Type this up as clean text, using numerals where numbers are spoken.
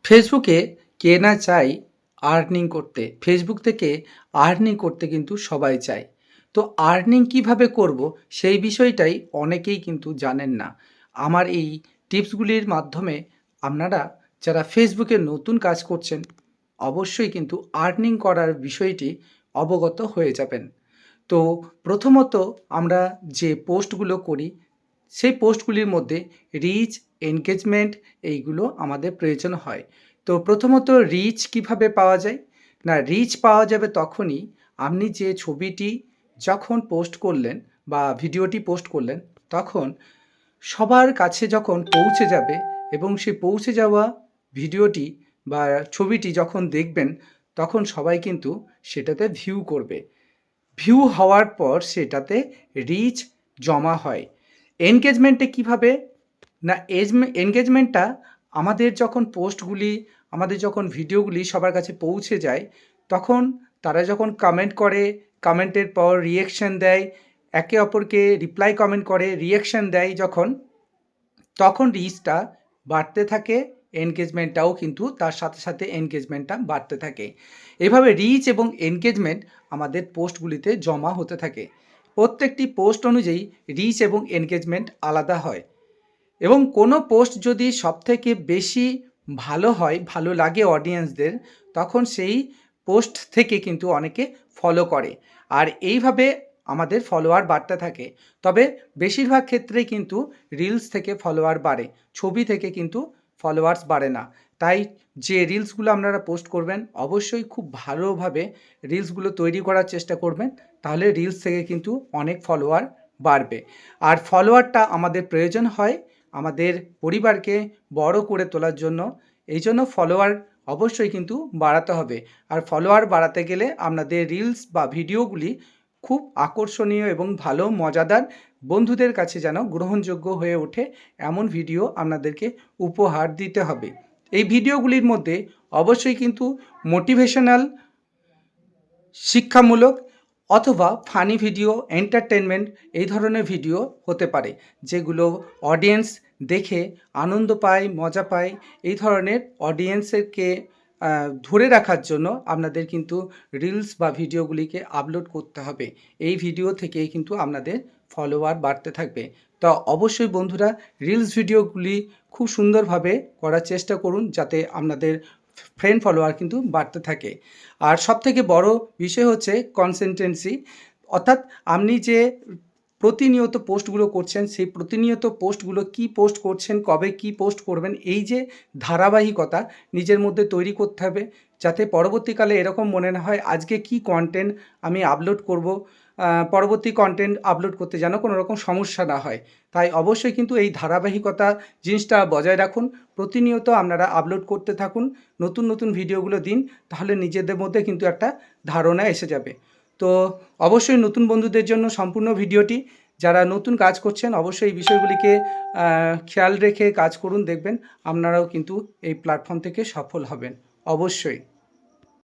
ফেসবুকে কে না চায় আর্নিং করতে। ফেসবুক থেকে আর্নিং করতে কিন্তু সবাই চায়। তো আর্নিং কিভাবে করব সেই বিষয়টাই অনেকেই কিন্তু জানেন না। আমার এই টিপসগুলির মাধ্যমে আপনারা যারা ফেসবুকে নতুন কাজ করছেন অবশ্যই কিন্তু আর্নিং করার বিষয়টি অবগত হয়ে যাবেন। তো প্রথমত আমরা যে পোস্টগুলো করি সেই পোস্টগুলির মধ্যে রিচ, এনগেজমেন্ট এইগুলো আমাদের প্রয়োজন হয়। তো প্রথমত রিচ কিভাবে পাওয়া যায়? না, রিচ পাওয়া যাবে তখনই আপনি যে ছবিটি যখন পোস্ট করলেন বা ভিডিওটি পোস্ট করলেন তখন সবার কাছে যখন পৌঁছে যাবে এবং সেই পৌঁছে যাওয়া ভিডিওটি বা ছবিটি যখন দেখবেন তখন সবাই কিন্তু সেটাতে ভিউ করবে। ভিউ হওয়ার পর সেটাতে রিচ জমা হয়। এনগেজমেন্টে কিভাবে? না, এনগেজমেন্টটা আমাদের যখন পোস্টগুলি, আমাদের যখন ভিডিওগুলি সবার কাছে পৌঁছে যায় তখন তারা যখন কমেন্ট করে, কমেন্টের পর রিঅ্যাকশন দেয়, একে অপরকে রিপ্লাই কমেন্ট করে রিঅ্যাকশন দেয় যখন, তখন রিচটা বাড়তে থাকে, এনগেজমেন্টটাও কিন্তু তার সাথে সাথে এনগেজমেন্টটা বাড়তে থাকে। এভাবে রিচ এবং এনগেজমেন্ট আমাদের পোস্টগুলিতে জমা হতে থাকে। প্রত্যেকটি পোস্ট অনুযায়ী রিচ এবং এনগেজমেন্ট আলাদা হয় এবং কোনো পোস্ট যদি সবথেকে বেশি ভালো হয়, ভালো লাগে অডিয়েন্সদের, তখন সেই পোস্ট থেকে কিন্তু অনেকে ফলো করে। আর এইভাবে আমাদের ফলোয়ার বাড়তে থাকে। তবে বেশিরভাগ ক্ষেত্রেই কিন্তু রিলস থেকে ফলোয়ার বাড়ে, ছবি থেকে কিন্তু ফলোয়ার্স বাড়ে না। তাই যে রিলসগুলো আপনারা পোস্ট করবেন অবশ্যই খুব ভালোভাবে রিলসগুলো তৈরি করার চেষ্টা করবেন, তাহলে রিলস থেকে কিন্তু অনেক ফলোয়ার বাড়বে। আর ফলোয়ারটা আমাদের প্রয়োজন হয় আমাদের পরিবারকে বড় করে তোলার জন্য। এই জন্য ফলোয়ার অবশ্যই কিন্তু বাড়াতে হবে। আর ফলোয়ার বাড়াতে গেলে আপনাদের রিলস বা ভিডিওগুলি খুব আকর্ষণীয় এবং ভালো মজাদার, বন্ধুদের কাছে যেন গ্রহণযোগ্য হয়ে ওঠে এমন ভিডিও আপনাদেরকে উপহার দিতে হবে। এই ভিডিওগুলির মধ্যে অবশ্যই কিন্তু মোটিভেশনাল, শিক্ষামূলক অথবা ফানি ভিডিও, এন্টারটেনমেন্ট এই ধরনের ভিডিও হতে পারে, যেগুলো অডিয়েন্স দেখে আনন্দ পায়, মজা পায়। এই ধরনের অডিয়েন্সকে ধরে রাখার জন্য আপনাদের কিন্তু রিলস বা ভিডিওগুলিকে আপলোড করতে হবে। এই ভিডিও থেকেই কিন্তু আপনাদের ফলোয়ার বাড়তে থাকবে। তো অবশ্যই বন্ধুরা রিলস ভিডিওগুলি খুব সুন্দরভাবে করার চেষ্টা করুন যাতে আপনাদের ফ্রেন্ড ফলোয়ার কিন্তু বাড়তে থাকে। আর সবথেকে বড় বিষয় হচ্ছে কনসিস্টেন্সি, অর্থাৎ আপনি যে প্রতিনিয়ত পোস্টগুলো করছেন সেই প্রতিনিয়ত পোস্টগুলো কি পোস্ট করছেন, কবে কি পোস্ট করবেন, এই যে ধারাবাহিকতা নিজের মধ্যে তৈরি করতে হবে, যাতে পরবর্তীকালে এরকম মনে না হয় আজকে কি কন্টেন্ট আমি আপলোড করব, পরবর্তী কন্টেন্ট আপলোড করতে যেন কোনো রকম সমস্যা না হয়। তাই অবশ্যই কিন্তু এই ধারাবাহিকতা জিনিসটা বজায় রাখুন। প্রতিনিয়ত আপনারা আপলোড করতে থাকুন, নতুন নতুন ভিডিওগুলো দিন, তাহলে নিজেদের মধ্যে কিন্তু একটা ধারণা এসে যাবে। তো অবশ্যই নতুন বন্ধুদের জন্য সম্পূর্ণ ভিডিওটি, যারা নতুন কাজ করছেন অবশ্যই এই বিষয়গুলিকে খেয়াল রেখে কাজ করুন, দেখবেন আপনারাও কিন্তু এই প্ল্যাটফর্ম থেকে সফল হবেন অবশ্যই।